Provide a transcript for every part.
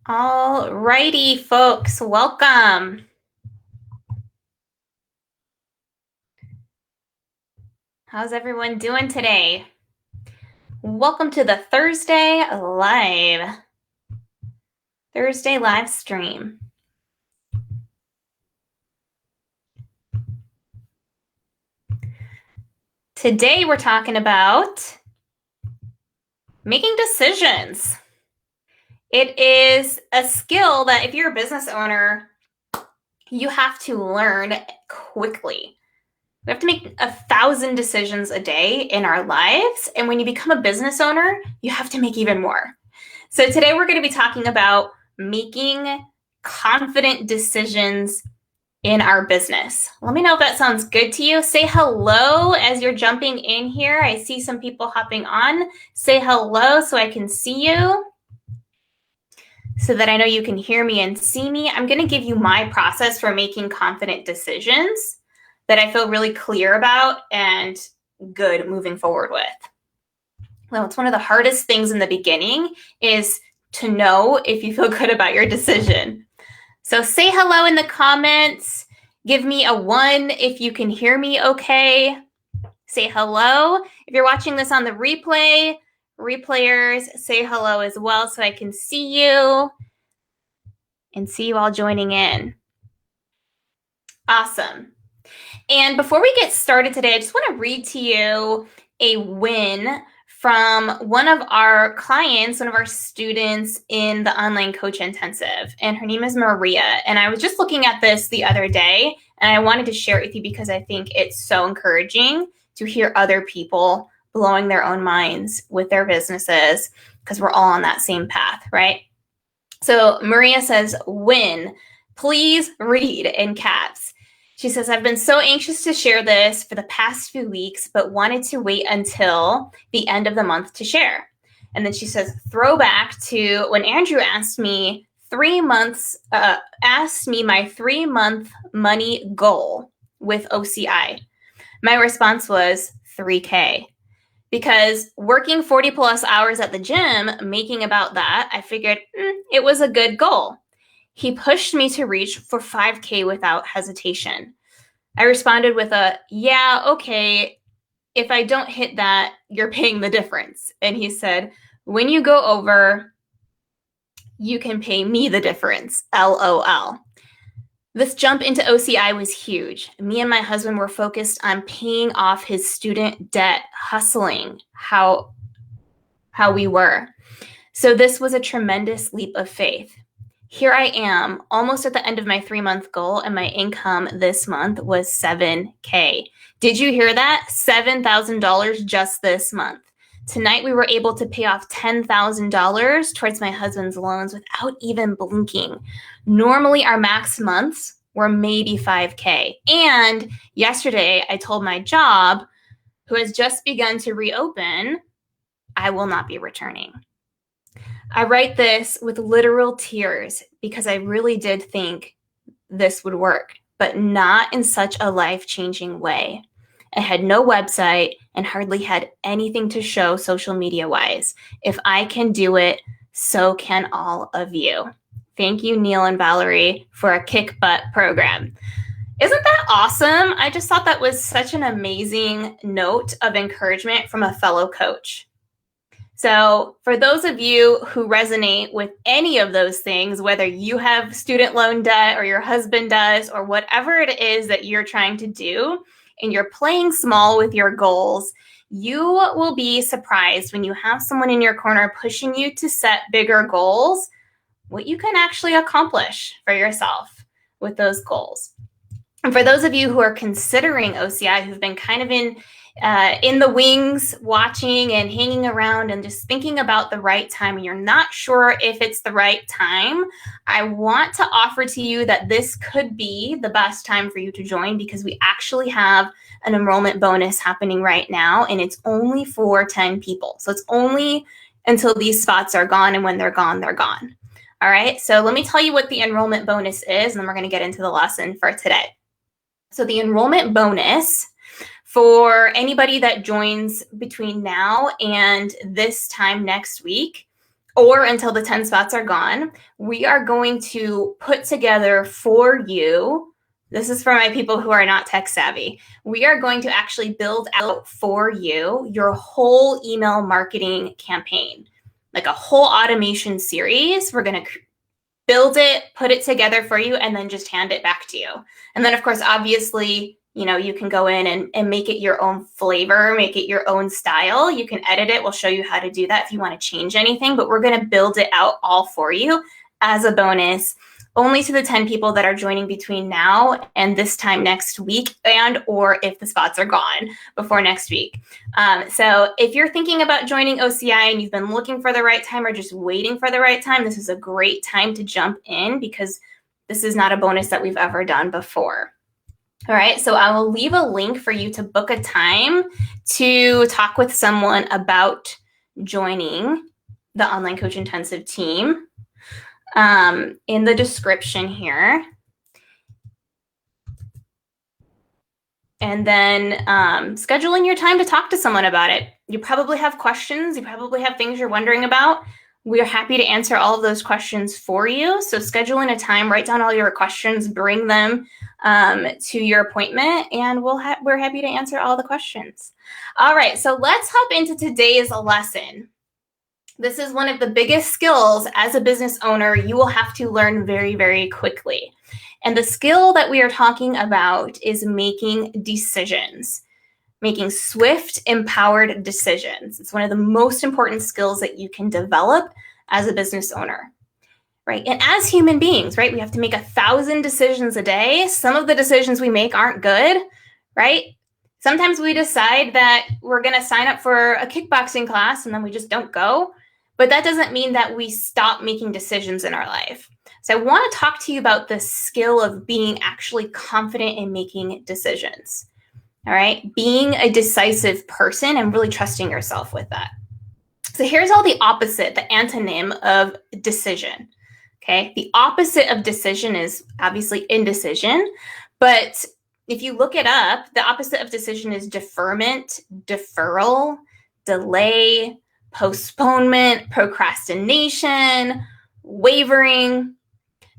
All righty, folks, welcome. How's everyone doing today? Welcome to the Thursday live stream. Today we're talking about making decisions. It is a skill that if you're a business owner, you have to learn quickly. We have to make 1,000 decisions a day in our lives. And when you become a business owner, you have to make even more. So today we're going to be talking about making confident decisions in our business. Let me know if that sounds good to you. Say hello as you're jumping in here. I see some people hopping on. Say hello so I can see you, so that I know you can hear me and see me. I'm going to give you my process for making confident decisions that I feel really clear about and good moving forward with. Well, it's one of the hardest things in the beginning is to know if you feel good about your decision. So say hello in the comments. Give me a 1 if you can hear me okay. Say hello. If you're watching this on the replay, replayers, say hello as well so I can see you and see you all joining in. Awesome. And before we get started today, I just want to read to you a win from one of our clients, one of our students in the online coach intensive, and her name is Maria. And I was just looking at this the other day, and I wanted to share it with you because I think it's so encouraging to hear other people blowing their own minds with their businesses, because we're all on that same path, right? So Maria says, win, please read in caps. She says, I've been so anxious to share this for the past few weeks, but wanted to wait until the end of the month to share. And then she says, throwback to when Andrew asked me my 3-month money goal with OCI. My response was $3K. Because working 40 plus hours at the gym, making about that, I figured it was a good goal. He pushed me to reach for $5K without hesitation. I responded with a, yeah, okay, if I don't hit that, you're paying the difference. And he said, when you go over, you can pay me the difference, LOL. This jump into OCI was huge. Me and my husband were focused on paying off his student debt, hustling how we were. So this was a tremendous leap of faith. Here I am, almost at the end of my 3-month goal, and my income this month was $7K. Did you hear that? $7,000 just this month. Tonight, we were able to pay off $10,000 towards my husband's loans without even blinking. Normally, our max months were maybe $5K. And yesterday, I told my job, who has just begun to reopen, I will not be returning. I write this with literal tears because I really did think this would work, but not in such a life-changing way. I had no website and hardly had anything to show social media-wise. If I can do it, so can all of you. Thank you, Neil and Valerie, for a kick butt program. Isn't that awesome? I just thought that was such an amazing note of encouragement from a fellow coach. So for those of you who resonate with any of those things, whether you have student loan debt or your husband does, or whatever it is that you're trying to do, and you're playing small with your goals, you will be surprised when you have someone in your corner pushing you to set bigger goals, what you can actually accomplish for yourself with those goals. And for those of you who are considering OCI, who've been kind of in the wings, watching and hanging around and just thinking about the right time, and you're not sure if it's the right time, I want to offer to you that this could be the best time for you to join, because we actually have an enrollment bonus happening right now, and it's only for 10 people. So it's only until these spots are gone, and when they're gone, they're gone. All right, so let me tell you what the enrollment bonus is, and then we're going to get into the lesson for today. So the enrollment bonus for anybody that joins between now and this time next week, or until the 10 spots are gone, we are going to put together for you. This is for my people who are not tech savvy. We are going to actually build out for you your whole email marketing campaign, like a whole automation series. We're going to build it, put it together for you, and then just hand it back to you. And then, of course, obviously, you can go in and make it your own flavor, make it your own style. You can edit it. We'll show you how to do that if you want to change anything, but we're going to build it out all for you as a bonus, only to the 10 people that are joining between now and this time next week, and or if the spots are gone before next week. So if you're thinking about joining OCI and you've been looking for the right time or just waiting for the right time, this is a great time to jump in because this is not a bonus that we've ever done before. All right, so I will leave a link for you to book a time to talk with someone about joining the Online Coach Intensive team in the description here. And then scheduling your time to talk to someone about it. You probably have questions. You probably have things you're wondering about. We're happy to answer all of those questions for you. So schedule in a time, write down all your questions, bring them to your appointment, and we're happy to answer all the questions. All right, so let's hop into today's lesson. This is one of the biggest skills as a business owner you will have to learn very, very quickly. And the skill that we are talking about is making decisions. Making swift, empowered decisions. It's one of the most important skills that you can develop as a business owner, right? And as human beings, right, we have to make 1,000 decisions a day. Some of the decisions we make aren't good, right? Sometimes we decide that we're going to sign up for a kickboxing class and then we just don't go. But that doesn't mean that we stop making decisions in our life. So I want to talk to you about the skill of being actually confident in making decisions. All right, being a decisive person and really trusting yourself with that. So here's all the opposite, the antonym of decision. Okay, the opposite of decision is obviously indecision, but if you look it up, the opposite of decision is deferment, deferral, delay, postponement, procrastination, wavering.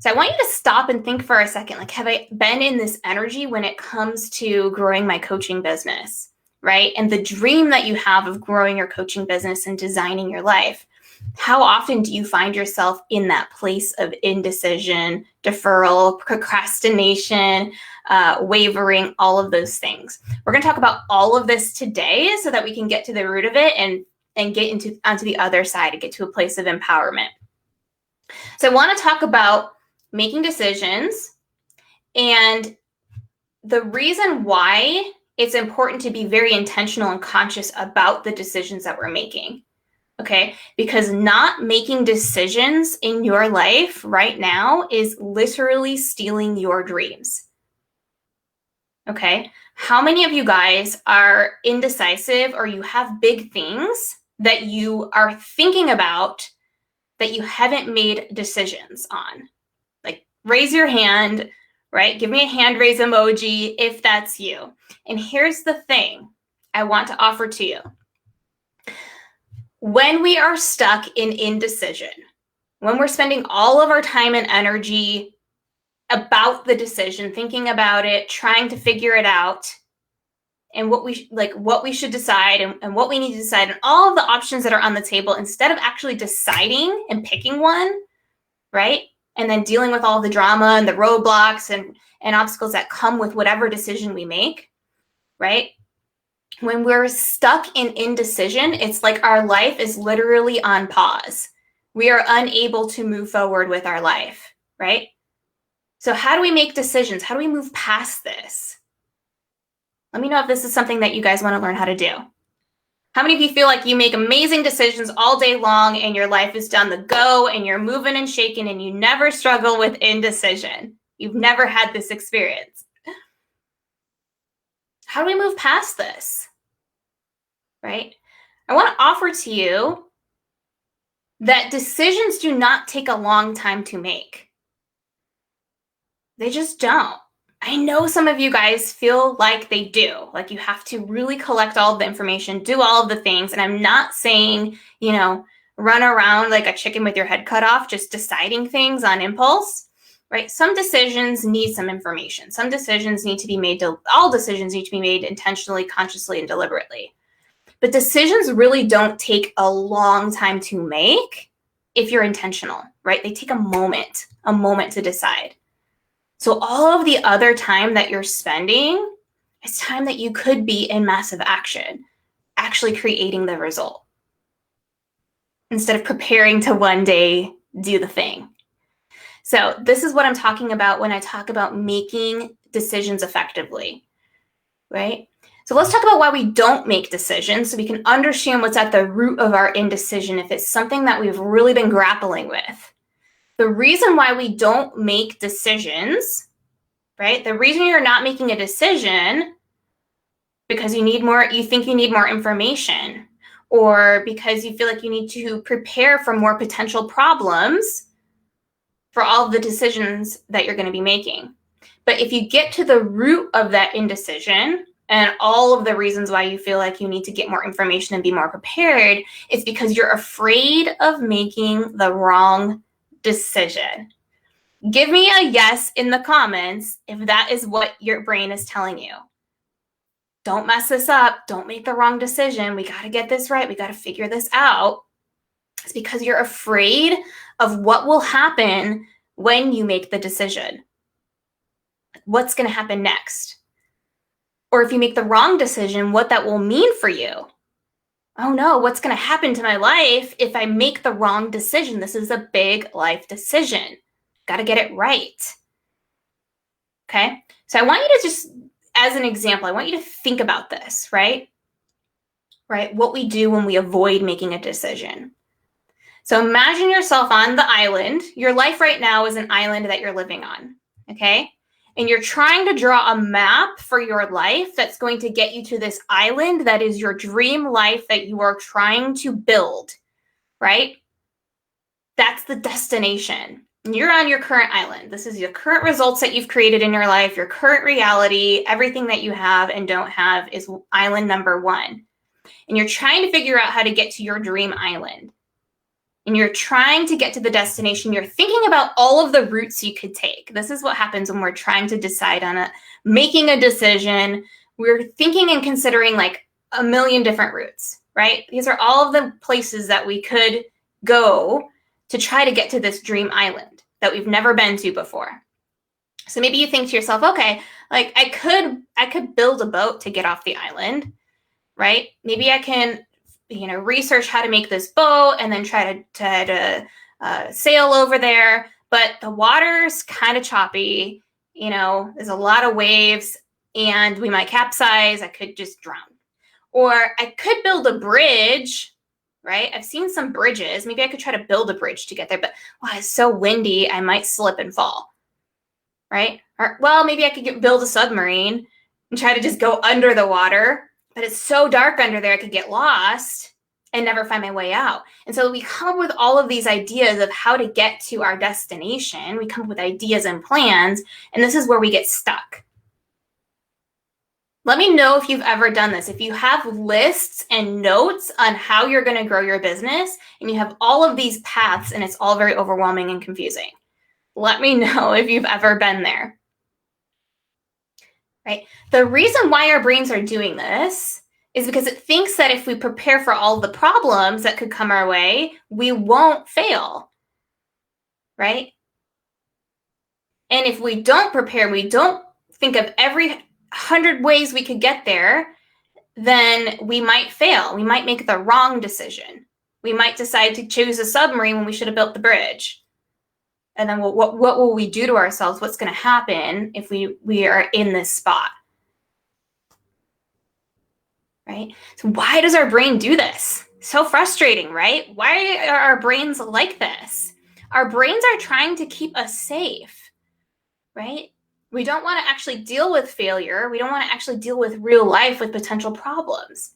So I want you to stop and think for a second, like, have I been in this energy when it comes to growing my coaching business, right? And the dream that you have of growing your coaching business and designing your life. How often do you find yourself in that place of indecision, deferral, procrastination, wavering, all of those things? We're going to talk about all of this today so that we can get to the root of it and get onto the other side and get to a place of empowerment. So I want to talk about making decisions and the reason why it's important to be very intentional and conscious about the decisions that we're making. Okay, because not making decisions in your life right now is literally stealing your dreams. Okay, how many of you guys are indecisive or you have big things that you are thinking about that you haven't made decisions on? Like, raise your hand, right? Give me a hand raise emoji if that's you. And here's the thing I want to offer to you. When we are stuck in indecision, when we're spending all of our time and energy about the decision, thinking about it, trying to figure it out, and what we should decide and what we need to decide, and all of the options that are on the table, instead of actually deciding and picking one, right? And then dealing with all the drama and the roadblocks and obstacles that come with whatever decision we make, right? When we're stuck in indecision, it's like our life is literally on pause. We are unable to move forward with our life, right? So how do we make decisions? How do we move past this? Let me know if this is something that you guys want to learn how to do. How many of you feel like you make amazing decisions all day long and your life is on the go and you're moving and shaking and you never struggle with indecision? You've never had this experience. How do we move past this? Right? I want to offer to you that decisions do not take a long time to make. They just don't. I know some of you guys feel like they do. Like you have to really collect all of the information, do all of the things. And I'm not saying, run around like a chicken with your head cut off, just deciding things on impulse, right? Some decisions need some information. Some decisions need to be made, all decisions need to be made intentionally, consciously, and deliberately. But decisions really don't take a long time to make if you're intentional, right? They take a moment to decide. So all of the other time that you're spending is time that you could be in massive action, actually creating the result, instead of preparing to one day do the thing. So this is what I'm talking about when I talk about making decisions effectively, right? So let's talk about why we don't make decisions so we can understand what's at the root of our indecision if it's something that we've really been grappling with. The reason why we don't make decisions, right? The reason you're not making a decision because you think you need more information, or because you feel like you need to prepare for more potential problems for all of the decisions that you're going to be making. But if you get to the root of that indecision and all of the reasons why you feel like you need to get more information and be more prepared, it's because you're afraid of making the wrong decision. Give me a yes in the comments if that is what your brain is telling you. Don't mess this up. Don't make the wrong decision. We got to get this right. We got to figure this out. It's because you're afraid of what will happen when you make the decision. What's going to happen next? Or if you make the wrong decision, what that will mean for you. Oh no, what's going to happen to my life if I make the wrong decision? This is a big life decision. Got to get it right. Okay? So I want you to just, as an example, I want you to think about this, right? Right? What we do when we avoid making a decision. So imagine yourself on the island. Your life right now is an island that you're living on, okay? And you're trying to draw a map for your life that's going to get you to this island that is your dream life that you are trying to build, right? That's the destination. And you're on your current island. This is your current results that you've created in your life, your current reality, everything that you have and don't have is island number one. And you're trying to figure out how to get to your dream island. And you're trying to get to the destination. You're thinking about all of the routes you could take. This is what happens when we're trying to decide on making a decision. We're thinking and considering like a million different routes, right? These are all of the places that we could go to try to get to this dream island that we've never been to before. So maybe you think to yourself, okay, like I could build a boat to get off the island, right? Maybe I can research how to make this boat and then try to sail over there. But the water's kind of choppy, there's a lot of waves and we might capsize. I could just drown. Or I could build a bridge, right? I've seen some bridges. Maybe I could try to build a bridge to get there, but it's so windy, I might slip and fall, right? Or, well, maybe I could build a submarine and try to just go under the water. But it's so dark under there, I could get lost and never find my way out. And so we come up with all of these ideas of how to get to our destination. We come up with ideas and plans, and this is where we get stuck. Let me know if you've ever done this. If you have lists and notes on how you're going to grow your business, and you have all of these paths, and it's all very overwhelming and confusing. Let me know if you've ever been there. Right? The reason why our brains are doing this is because it thinks that if we prepare for all the problems that could come our way, we won't fail, right? And if we don't prepare, we don't think of every 100 ways we could get there, then we might fail. We might make the wrong decision. We might decide to choose a submarine when we should have built the bridge. And then what will we do to ourselves? What's going to happen if we are in this spot? Right? So why does our brain do this? So frustrating, right? Why are our brains like this? Our brains are trying to keep us safe, right? We don't want to actually deal with failure. We don't want to actually deal with real life with potential problems,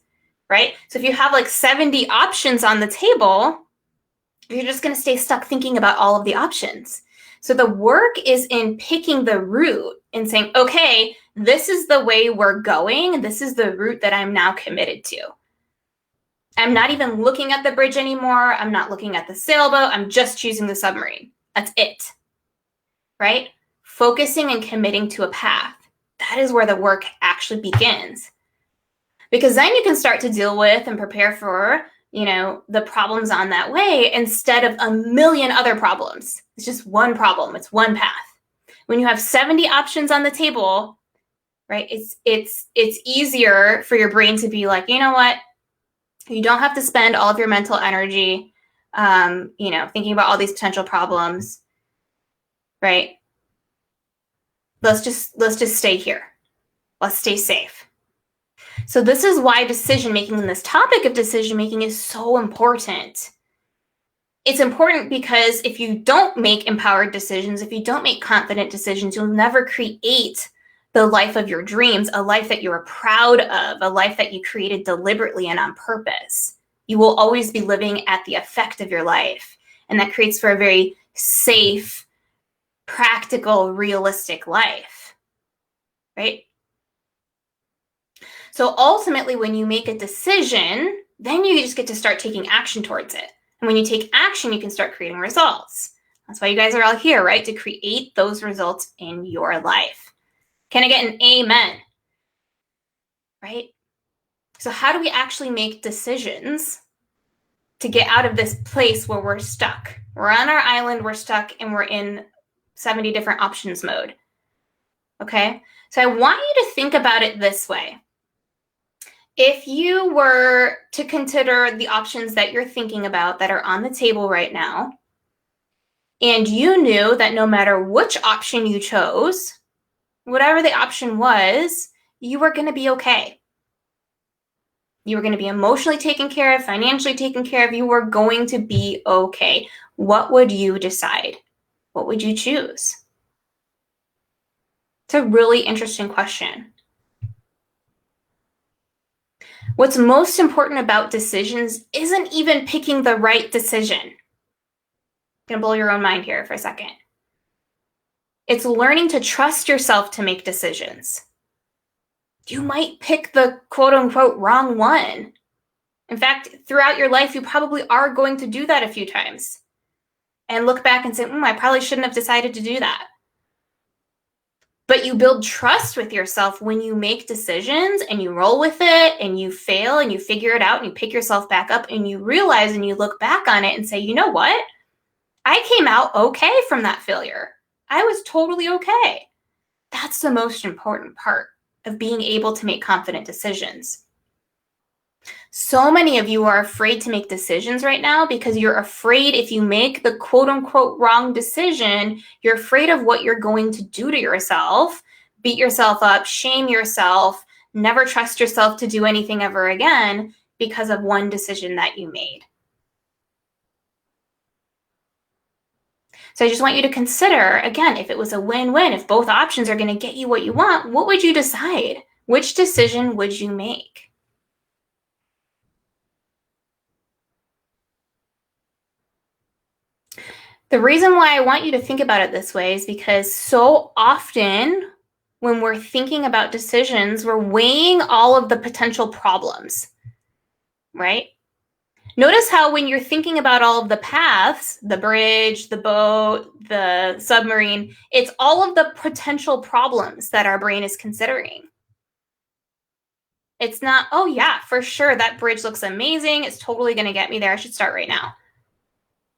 right? So if you have like 70 options on the table, you're just going to stay stuck thinking about all of the options. So the work is in picking the route and saying, okay, this is the way we're going. This is the route that I'm now committed to. I'm not even looking at the bridge anymore. I'm not looking at the sailboat. I'm just choosing the submarine. That's it, right? Focusing and committing to a path. That is where the work actually begins. Because then you can start to deal with and prepare for, the problems on that way instead of a million other problems. It's just one problem. It's one path. When you have 70 options on the table, right, it's easier for your brain to be like, you know what? You don't have to spend all of your mental energy, thinking about all these potential problems, right? Let's just stay here. Let's stay safe. So this is why decision making and this topic of decision making is so important. It's important because if you don't make empowered decisions, if you don't make confident decisions, you'll never create the life of your dreams, a life that you're proud of, a life that you created deliberately and on purpose. You will always be living at the effect of your life. And that creates for a very safe, practical, realistic life, right? So ultimately, when you make a decision, then you just get to start taking action towards it. And when you take action, you can start creating results. That's why you guys are all here, right? To create those results in your life. Can I get an amen? Right? So how do we actually make decisions to get out of this place where we're stuck? We're on our island, we're stuck, and we're in 70 different options mode. Okay? So I want you to think about it this way. If you were to consider the options that you're thinking about that are on the table right now, and you knew that no matter which option you chose, whatever the option was, you were going to be okay. You were going to be emotionally taken care of, financially taken care of. You were going to be okay. What would you decide? What would you choose? It's a really interesting question. What's most important about decisions isn't even picking the right decision. I'm going to blow your own mind here for a second. It's learning to trust yourself to make decisions. You might pick the quote unquote wrong one. In fact, throughout your life, you probably are going to do that a few times and look back and say, I probably shouldn't have decided to do that. But you build trust with yourself when you make decisions and you roll with it and you fail and you figure it out and you pick yourself back up and you realize and you look back on it and say, you know what? I came out okay from that failure. I was totally okay. That's the most important part of being able to make confident decisions. So many of you are afraid to make decisions right now because you're afraid if you make the quote unquote wrong decision, you're afraid of what you're going to do to yourself, beat yourself up, shame yourself, never trust yourself to do anything ever again because of one decision that you made. So I just want you to consider, again, if it was a win-win, if both options are going to get you what you want, what would you decide? Which decision would you make? The reason why I want you to think about it this way is because so often when we're thinking about decisions, we're weighing all of the potential problems, right? Notice how when you're thinking about all of the paths, the bridge, the boat, the submarine, it's all of the potential problems that our brain is considering. It's not, oh yeah, for sure, that bridge looks amazing. It's totally going to get me there. I should start right now.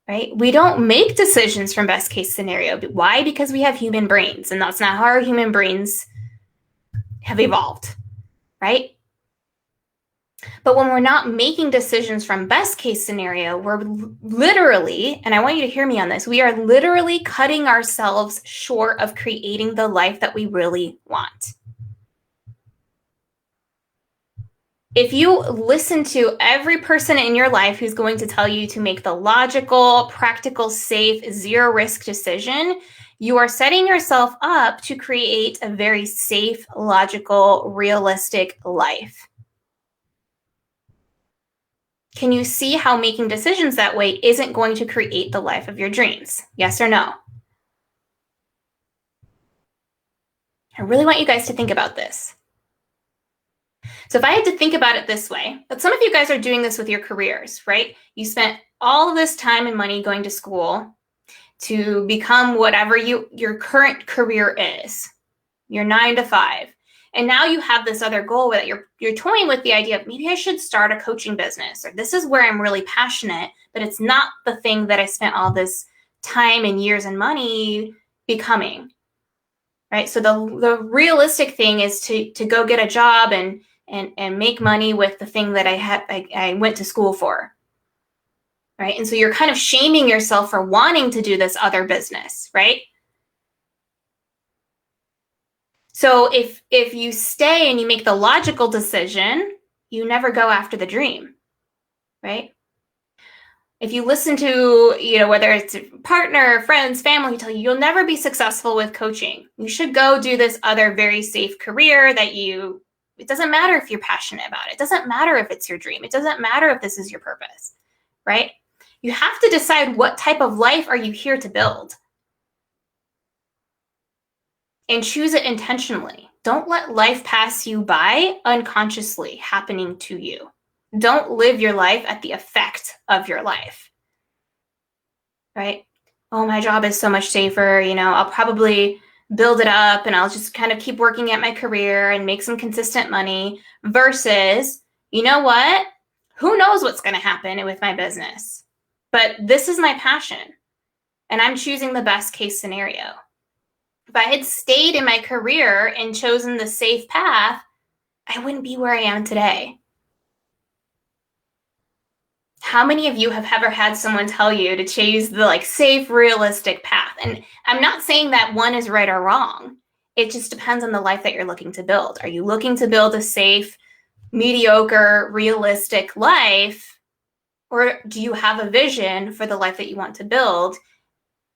Right? We don't make decisions from best case scenario. Why? Because we have human brains, and that's not how our human brains have evolved, right? But when we're not making decisions from best case scenario, we're literally, and I want you to hear me on this, we are literally cutting ourselves short of creating the life that we really want. If you listen to every person in your life who's going to tell you to make the logical, practical, safe, zero risk decision, you are setting yourself up to create a very safe, logical, realistic life. Can you see how making decisions that way isn't going to create the life of your dreams? Yes or no? I really want you guys to think about this. So if I had to think about it this way, but some of you guys are doing this with your careers, right? You spent all of this time and money going to school to become whatever your current career is, your 9 to 5. And now you have this other goal that you're toying with the idea of maybe I should start a coaching business, or this is where I'm really passionate, but it's not the thing that I spent all this time and years and money becoming, right? So the realistic thing is to go get a job and make money with the thing that I went to school for, right? And so you're kind of shaming yourself for wanting to do this other business, right? So if you stay and you make the logical decision, you never go after the dream, right? If you listen to, whether it's a partner, friends, family, tell you you'll never be successful with coaching. You should go do this other very safe career it doesn't matter if you're passionate about it. It doesn't matter if it's your dream. It doesn't matter if this is your purpose, right? You have to decide what type of life are you here to build. And choose it intentionally. Don't let life pass you by unconsciously happening to you. Don't live your life at the effect of your life, right? Oh, my job is so much safer. I'll probably build it up and I'll just kind of keep working at my career and make some consistent money versus, you know what? Who knows what's going to happen with my business? But this is my passion and I'm choosing the best case scenario. If I had stayed in my career and chosen the safe path, I wouldn't be where I am today. How many of you have ever had someone tell you to choose the safe, realistic path? And I'm not saying that one is right or wrong. It just depends on the life that you're looking to build. Are you looking to build a safe, mediocre, realistic life? Or do you have a vision for the life that you want to build,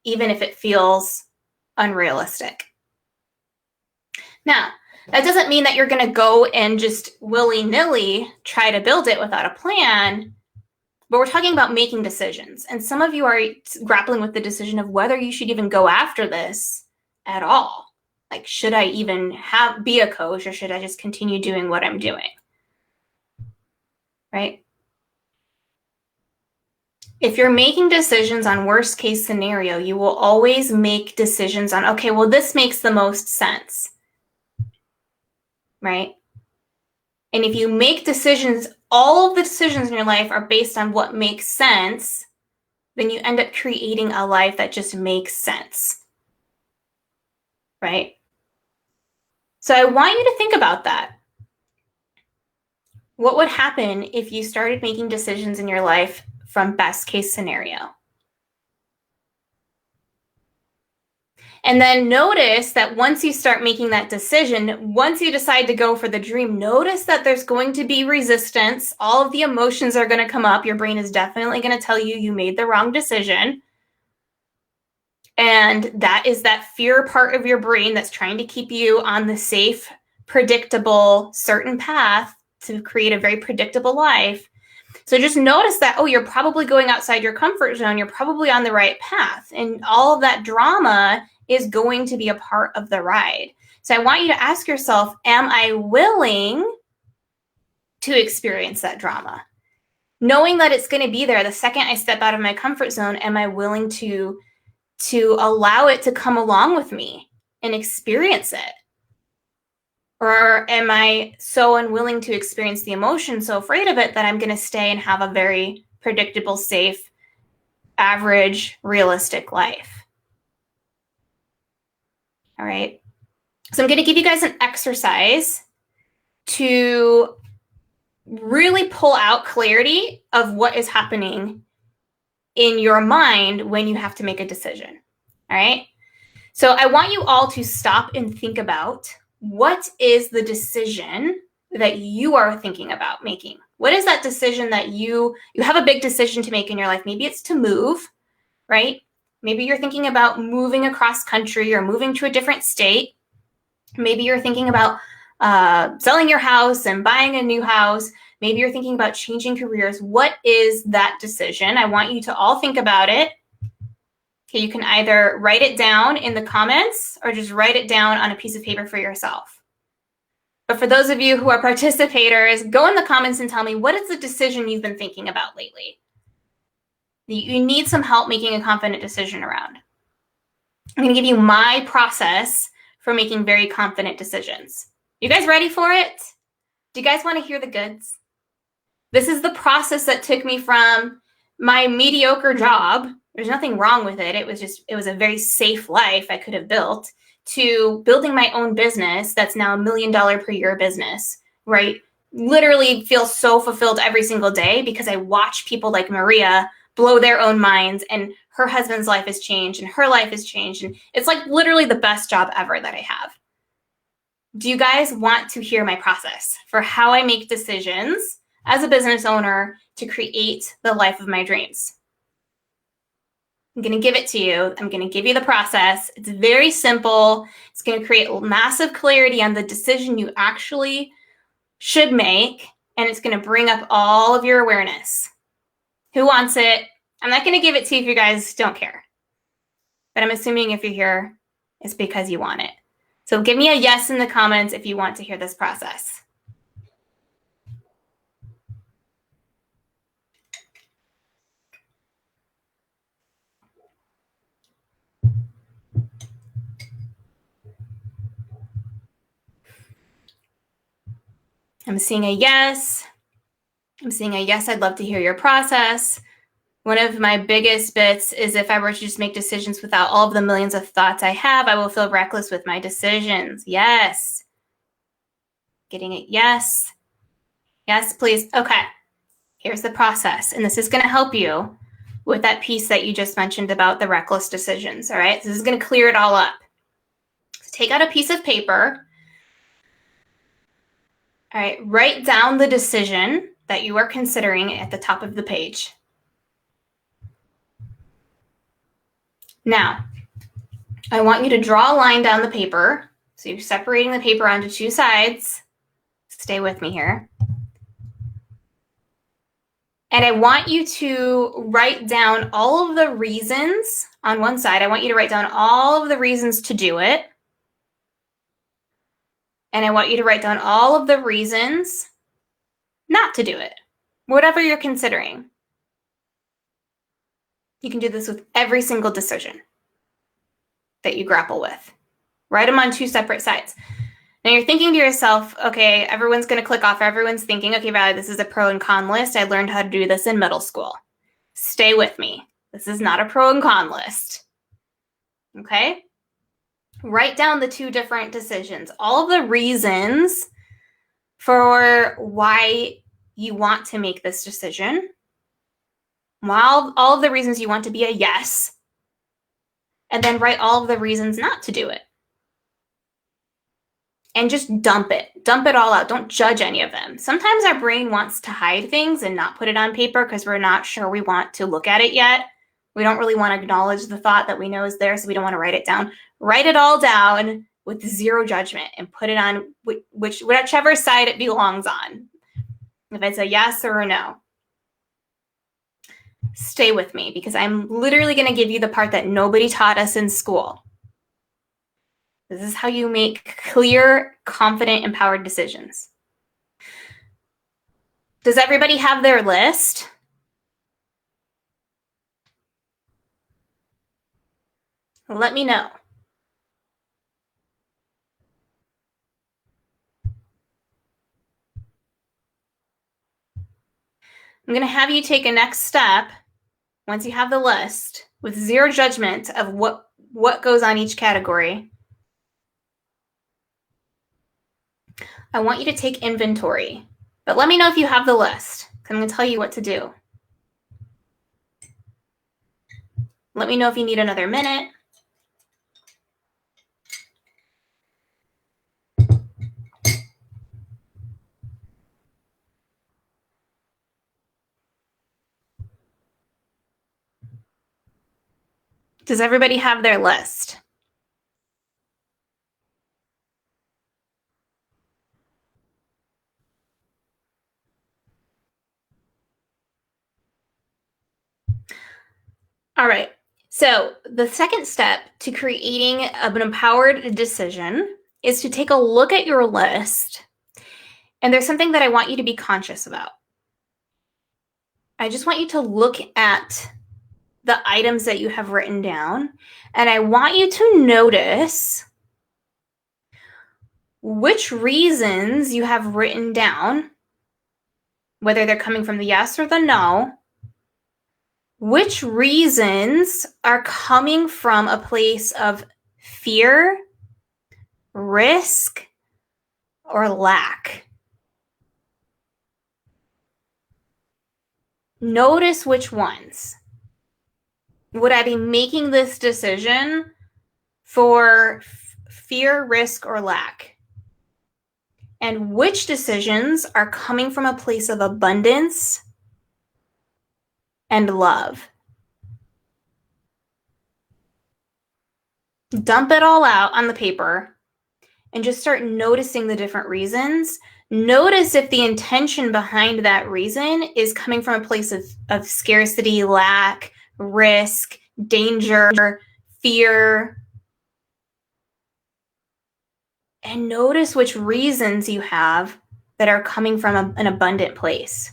even if it feels unrealistic? Now, that doesn't mean that you're going to go and just willy-nilly try to build it without a plan, but we're talking about making decisions. And some of you are grappling with the decision of whether you should even go after this at all. Should I even be a coach, or should I just continue doing what I'm doing? Right? If you're making decisions on worst case scenario, you will always make decisions on, okay, well, this makes the most sense. Right? And if you make decisions, all of the decisions in your life are based on what makes sense, then you end up creating a life that just makes sense. Right? So I want you to think about that. What would happen if you started making decisions in your life from best case scenario? And then notice that once you start making that decision, once you decide to go for the dream, notice that there's going to be resistance. All of the emotions are going to come up. Your brain is definitely going to tell you you made the wrong decision. And that is that fear part of your brain that's trying to keep you on the safe, predictable, certain path to create a very predictable life. So just notice that, oh, you're probably going outside your comfort zone. You're probably on the right path. And all of that drama is going to be a part of the ride. So I want you to ask yourself, am I willing to experience that drama? Knowing that it's going to be there the second I step out of my comfort zone, am I willing to allow it to come along with me and experience it? Or am I so unwilling to experience the emotion, so afraid of it, that I'm going to stay and have a very predictable, safe, average, realistic life? All right. So I'm going to give you guys an exercise to really pull out clarity of what is happening in your mind when you have to make a decision. All right. So I want you all to stop and think about, what is the decision that you are thinking about making? What is that decision that you have a big decision to make in your life? Maybe it's to move, right? Maybe you're thinking about moving across country or moving to a different state. Maybe you're thinking about selling your house and buying a new house. Maybe you're thinking about changing careers. What is that decision? I want you to all think about it. Okay, you can either write it down in the comments or just write it down on a piece of paper for yourself. But for those of you who are participators, go in the comments and tell me, what is the decision you've been thinking about lately? You need some help making a confident decision around. I'm going to give you my process for making very confident decisions. You guys ready for it? Do you guys want to hear the goods? This is the process that took me from my mediocre job. There's nothing wrong with it. It was a very safe life I could have built, to building my own business that's now $1 million per year business, right? Literally feel so fulfilled every single day because I watch people like Maria blow their own minds, and her husband's life has changed and her life has changed. And it's like literally the best job ever that I have. Do you guys want to hear my process for how I make decisions as a business owner to create the life of my dreams? I'm going to give it to you. I'm going to give you the process. It's very simple. It's going to create massive clarity on the decision you actually should make, and it's going to bring up all of your awareness. Who wants it? I'm not going to give it to you if you guys don't care. But I'm assuming if you're here, it's because you want it. So give me a yes in the comments if you want to hear this process. I'm seeing a yes. I'm seeing a yes, I'd love to hear your process. One of my biggest bits is, if I were to just make decisions without all of the millions of thoughts I have, I will feel reckless with my decisions. Yes. Getting it. Yes. Yes, please. Okay. Here's the process. And this is going to help you with that piece that you just mentioned about the reckless decisions. All right. So this is going to clear it all up. So take out a piece of paper. All right. Write down the decision that you are considering at the top of the page. Now, I want you to draw a line down the paper. So you're separating the paper onto two sides. Stay with me here. And I want you to write down all of the reasons on one side. I want you to write down all of the reasons to do it. And I want you to write down all of the reasons not to do it, whatever you're considering. You can do this with every single decision that you grapple with. Write them on two separate sides. Now you're thinking to yourself, okay, everyone's going to click off. Everyone's thinking, okay, Valerie, this is a pro and con list. I learned how to do this in middle school. Stay with me. This is not a pro and con list. Okay? Write down the two different decisions, all of the reasons for why you want to make this decision, all of the reasons you want to be a yes, and then write all of the reasons not to do it. And just dump it all out. Don't judge any of them. Sometimes our brain wants to hide things and not put it on paper because we're not sure we want to look at it yet. We don't really want to acknowledge the thought that we know is there, so we don't want to write it down. Write it all down with zero judgment and put it on whichever side it belongs on. If it's a yes or a no. Stay with me, because I'm literally going to give you the part that nobody taught us in school. This is how you make clear, confident, empowered decisions. Does everybody have their list? Let me know. I'm going to have you take a next step once you have the list with zero judgment of what goes on each category. I want you to take inventory, but let me know if you have the list. I'm going to tell you what to do. Let me know if you need another minute. Does everybody have their list? All right. So the second step to creating an empowered decision is to take a look at your list And there's something that I want you to be conscious about. I just want you to look at the items that you have written down, and I want you to notice which reasons you have written down, whether they're coming from the yes or the no, which reasons are coming from a place of fear, risk, or lack. Notice which ones. Would I be making this decision for fear, risk, or lack? And which decisions are coming from a place of abundance and love? Dump it all out on the paper and just start noticing the different reasons. Notice if the intention behind that reason is coming from a place of scarcity, lack, risk, danger, fear. And notice which reasons you have that are coming from an abundant place.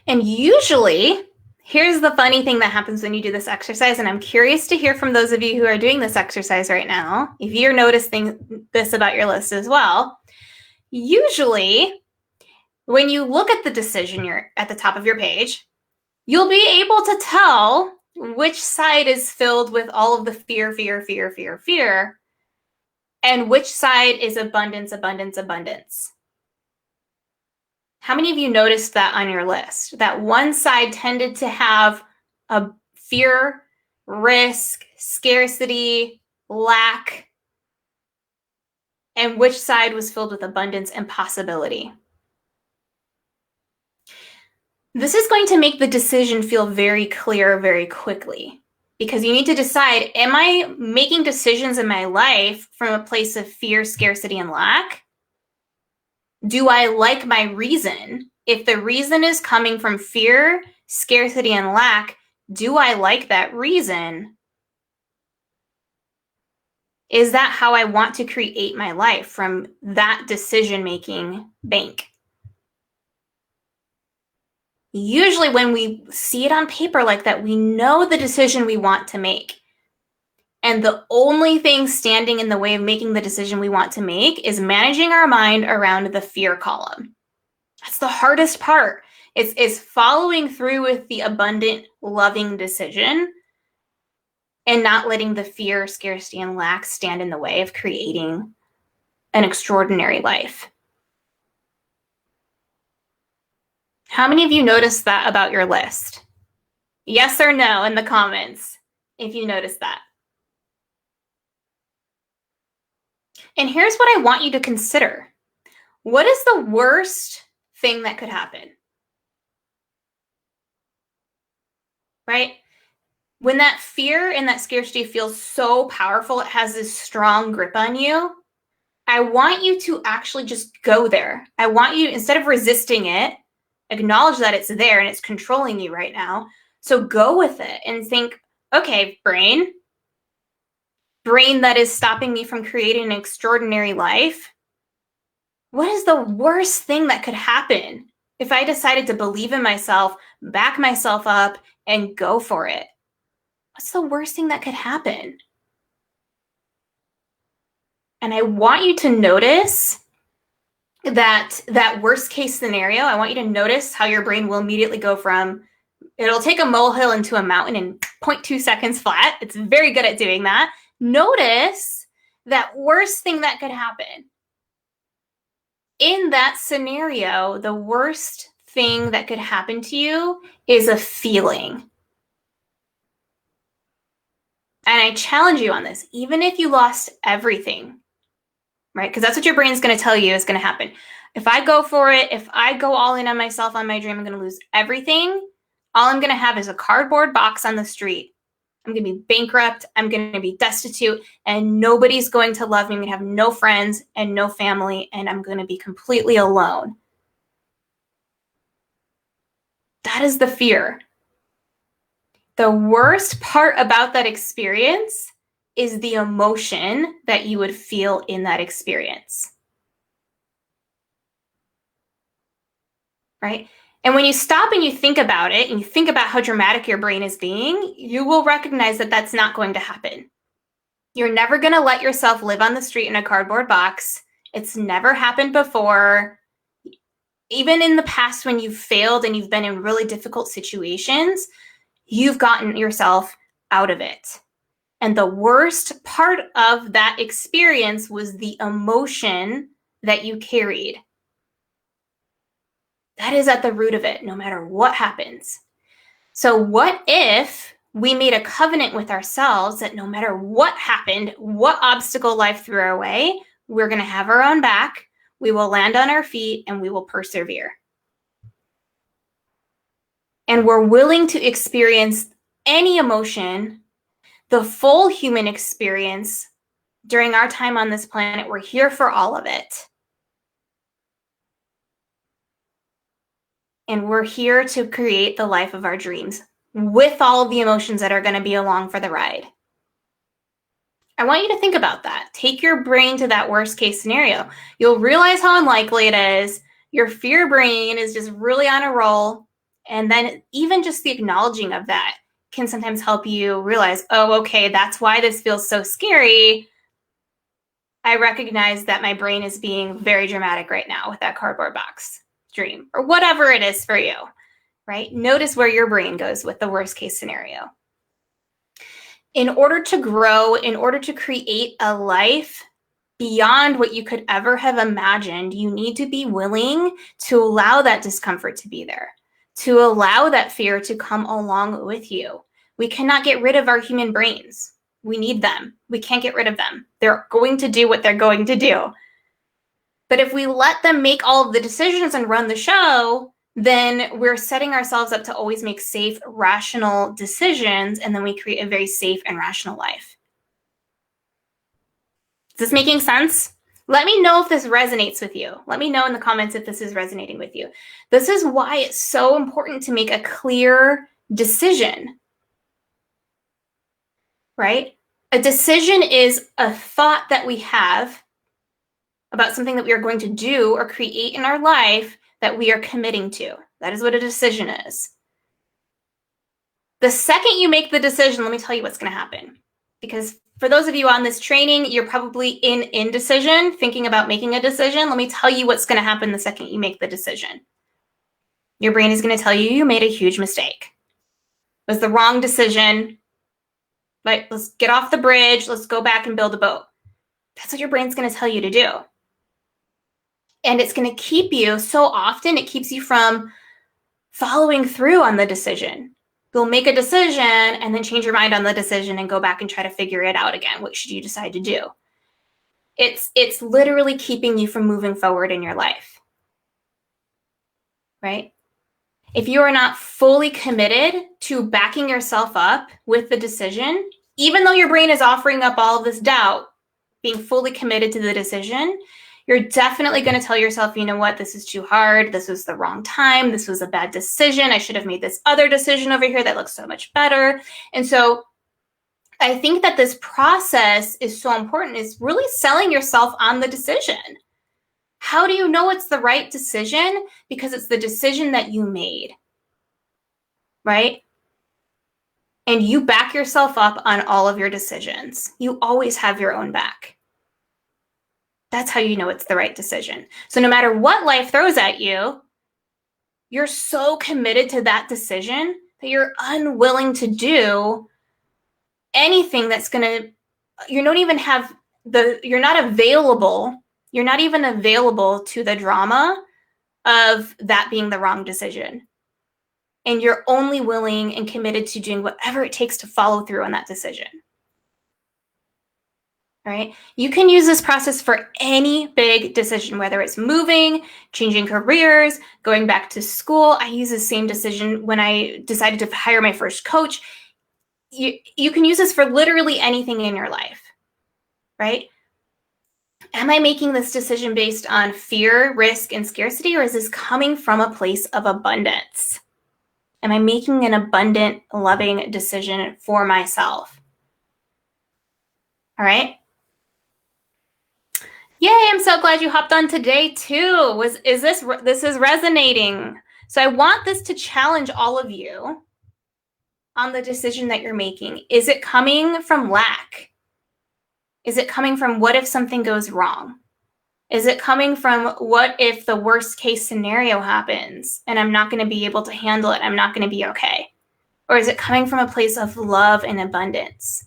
And usually, here's the funny thing that happens when you do this exercise, and I'm curious to hear from those of you who are doing this exercise right now, if you're noticing this about your list as well. Usually, when you look at the decision you're at the top of your page, you'll be able to tell which side is filled with all of the fear, and which side is abundance, abundance, abundance. How many of you noticed that on your list? That one side tended to have a fear, risk, scarcity, lack, and which side was filled with abundance and possibility? This is going to make the decision feel very clear very quickly, because you need to decide, am I making decisions in my life from a place of fear, scarcity, and lack? Do I like my reason? If the reason is coming from fear, scarcity, and lack, do I like that reason? Is that how I want to create my life, from that decision-making bank? Usually when we see it on paper like that, we know the decision we want to make. And the only thing standing in the way of making the decision we want to make is managing our mind around the fear column. That's the hardest part. It's following through with the abundant, loving decision and not letting the fear, scarcity, and lack stand in the way of creating an extraordinary life. How many of you noticed that about your list? Yes or no in the comments if you noticed that. And here's what I want you to consider. What is the worst thing that could happen? Right? When that fear and that scarcity feels so powerful, it has this strong grip on you, I want you to actually just go there. I want you, instead of resisting it, acknowledge that it's there and it's controlling you right now. So go with it and think, okay, brain that is stopping me from creating an extraordinary life. What is the worst thing that could happen if I decided to believe in myself, back myself up, and go for it? What's the worst thing that could happen? And I want you to notice that worst case scenario. I want you to notice how your brain will immediately go from, it'll take a molehill into a mountain in 0.2 seconds flat. It's very good at doing that. Notice that worst thing that could happen. In that scenario, the worst thing that could happen to you is a feeling. And I challenge you on this, even if you lost everything, right? Because that's what your brain's going to tell you is going to happen. If I go for it, if I go all in on myself, on my dream, I'm going to lose everything. All I'm going to have is a cardboard box on the street. I'm going to be bankrupt. I'm going to be destitute, and nobody's going to love me. I'm going to have no friends and no family, and I'm going to be completely alone. That is the fear. The worst part about that experience is the emotion that you would feel in that experience. Right? And when you stop and you think about it and you think about how dramatic your brain is being, you will recognize that that's not going to happen. You're never going to let yourself live on the street in a cardboard box. It's never happened before. Even in the past, when you've failed and you've been in really difficult situations, you've gotten yourself out of it. And the worst part of that experience was the emotion that you carried. That is at the root of it, no matter what happens. So what if we made a covenant with ourselves that no matter what happened, what obstacle life threw our way, we're going to have our own back, we will land on our feet, and we will persevere. And we're willing to experience any emotion, the full human experience during our time on this planet. We're here for all of it. And we're here to create the life of our dreams with all of the emotions that are going to be along for the ride. I want you to think about that. Take your brain to that worst case scenario. You'll realize how unlikely it is. Your fear brain is just really on a roll. And then even just the acknowledging of that can sometimes help you realize, oh, okay, that's why this feels so scary. I recognize that my brain is being very dramatic right now with that cardboard box dream or whatever it is for you, right? Notice where your brain goes with the worst case scenario. In order to grow, in order to create a life beyond what you could ever have imagined, you need to be willing to allow that discomfort to be there, to allow that fear to come along with you. We cannot get rid of our human brains. We need them. We can't get rid of them. They're going to do what they're going to do. But if we let them make all of the decisions and run the show, then we're setting ourselves up to always make safe, rational decisions, and then we create a very safe and rational life. Is this making sense? Let me know if this resonates with you. Let me know in the comments if this is resonating with you. This is why it's so important to make a clear decision, right? A decision is a thought that we have about something that we are going to do or create in our life that we are committing to. That is what a decision is. The second you make the decision, let me tell you what's going to happen. Because for those of you on this training, you're probably in indecision, thinking about making a decision. Let me tell you what's going to happen the second you make the decision. Your brain is going to tell you you made a huge mistake. It was the wrong decision. Like, let's get off the bridge. Let's go back and build a boat. That's what your brain's going to tell you to do. And it's going to keep you, so often it keeps you from following through on the decision. You'll make a decision and then change your mind on the decision and go back and try to figure it out again. What should you decide to do? It's literally keeping you from moving forward in your life, right? If you are not fully committed to backing yourself up with the decision, even though your brain is offering up all of this doubt, being fully committed to the decision, you're definitely going to tell yourself, you know what, this is too hard. This was the wrong time. This was a bad decision. I should have made this other decision over here that looks so much better. And so I think that this process is so important. It's really selling yourself on the decision. How do you know it's the right decision? Because it's the decision that you made, right? And you back yourself up on all of your decisions. You always have your own back. That's how you know it's the right decision. So no matter what life throws at you, you're so committed to that decision that you're unwilling to do anything that's going to, you're not even available to the drama of that being the wrong decision. And you're only willing and committed to doing whatever it takes to follow through on that decision. Right? You can use this process for any big decision, whether it's moving, changing careers, going back to school. I use the same decision when I decided to hire my first coach. You can use this for literally anything in your life, right? Am I making this decision based on fear, risk, and scarcity, or is this coming from a place of abundance? Am I making an abundant, loving decision for myself? All right. Yay, I'm so glad you hopped on today too. This is resonating. So I want this to challenge all of you on the decision that you're making. Is it coming from lack? Is it coming from what if something goes wrong? Is it coming from what if the worst case scenario happens and I'm not going to be able to handle it? I'm not going to be okay. Or is it coming from a place of love and abundance?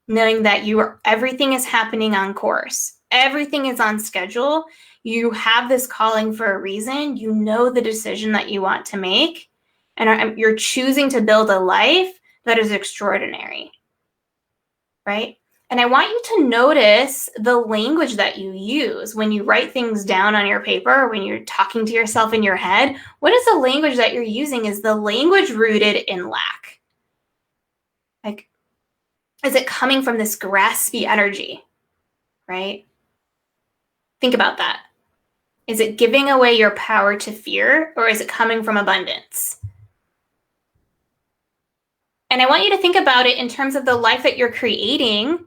Knowing that everything is happening on course. Everything is on schedule. You have this calling for a reason. You know the decision that you want to make. And you're choosing to build a life that is extraordinary. Right? And I want you to notice the language that you use when you write things down on your paper, when you're talking to yourself in your head. What is the language that you're using? Is the language rooted in lack? Like, is it coming from this graspy energy? Right? Think about that. Is it giving away your power to fear, or is it coming from abundance? And I want you to think about it in terms of the life that you're creating.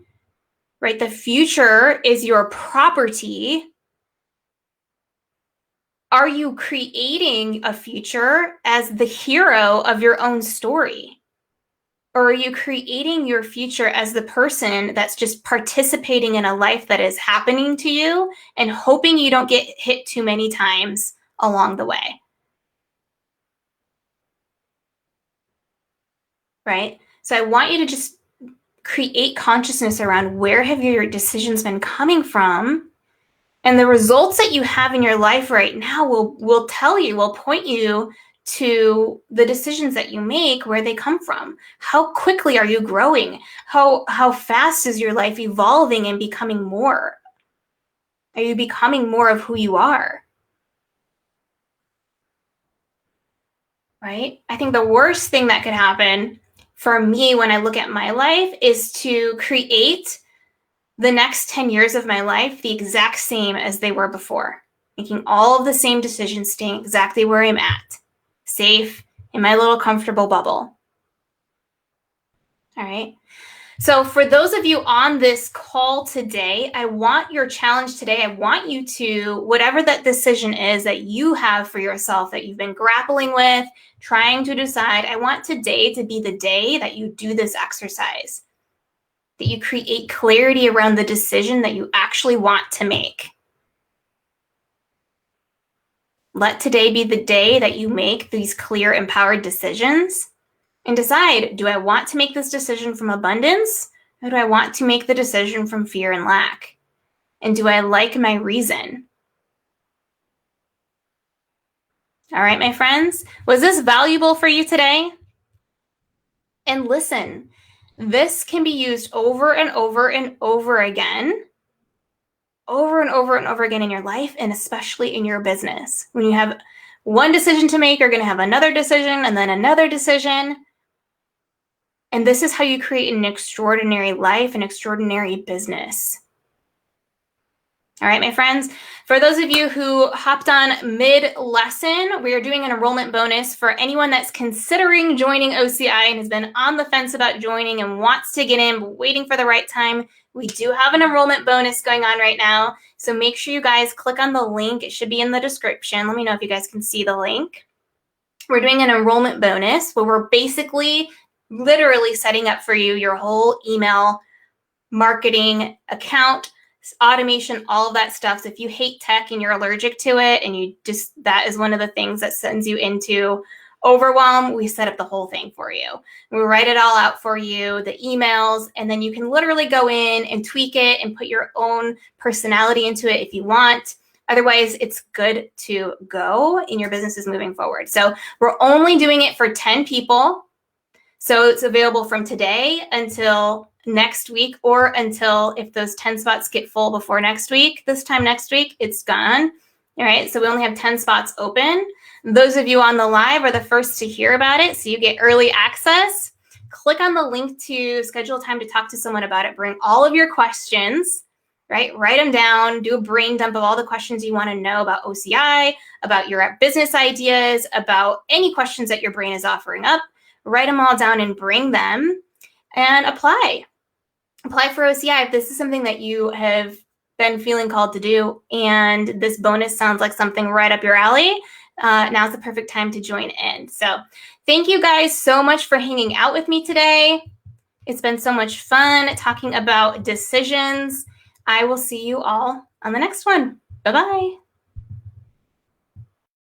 Right? The future is your property. Are you creating a future as the hero of your own story? Or are you creating your future as the person that's just participating in a life that is happening to you and hoping you don't get hit too many times along the way? Right? So I want you to just create consciousness around where have your decisions been coming from, and the results that you have in your life right now will point you to the decisions that you make, where they come from. How quickly are you growing? How fast is your life evolving and becoming more? Are you becoming more of who you are? Right? I think the worst thing that could happen for me when I look at my life is to create the next 10 years of my life the exact same as they were before, making all of the same decisions, staying exactly where I'm at, safe in my little comfortable bubble. All right. So for those of you on this call today, I want your challenge today. I want you to, whatever that decision is that you have for yourself that you've been grappling with, trying to decide, I want today to be the day that you do this exercise, that you create clarity around the decision that you actually want to make. Let today be the day that you make these clear, empowered decisions and decide, do I want to make this decision from abundance, or do I want to make the decision from fear and lack? And do I like my reason? All right, my friends, was this valuable for you today? And listen, this can be used over and over and over again, over and over and over again in your life, and especially in your business. When you have one decision to make, you're going to have another decision and then another decision. And this is how you create an extraordinary life, an extraordinary business. All right, my friends, for those of you who hopped on mid-lesson, we are doing an enrollment bonus for anyone that's considering joining OCI and has been on the fence about joining and wants to get in, but waiting for the right time. We do have an enrollment bonus going on right now. So make sure you guys click on the link. It should be in the description. Let me know if you guys can see the link. We're doing an enrollment bonus where we're basically literally setting up for you your whole email marketing account, automation, all of that stuff. So if you hate tech and you're allergic to it and that is one of the things that sends you into overwhelm, we set up the whole thing for you. We write it all out for you, the emails, and then you can literally go in and tweak it and put your own personality into it if you want. Otherwise, it's good to go and your business is moving forward. So we're only doing it for 10 people. So it's available from today until next week, or until if those 10 spots get full before next week, this time next week, it's gone. All right, so we only have 10 spots open. Those of you on the live are the first to hear about it, so you get early access. Click on the link to schedule time to talk to someone about it. Bring all of your questions, right? Write them down, do a brain dump of all the questions you want to know about OCI, about your business ideas, about any questions that your brain is offering up. Write them all down and bring them and apply. apply for OCI if this is something that you have been feeling called to do, and this bonus sounds like something right up your alley. Now's the perfect time to join in. So thank you guys so much for hanging out with me today. It's been so much fun talking about decisions. I will see you all on the next one. Bye-bye.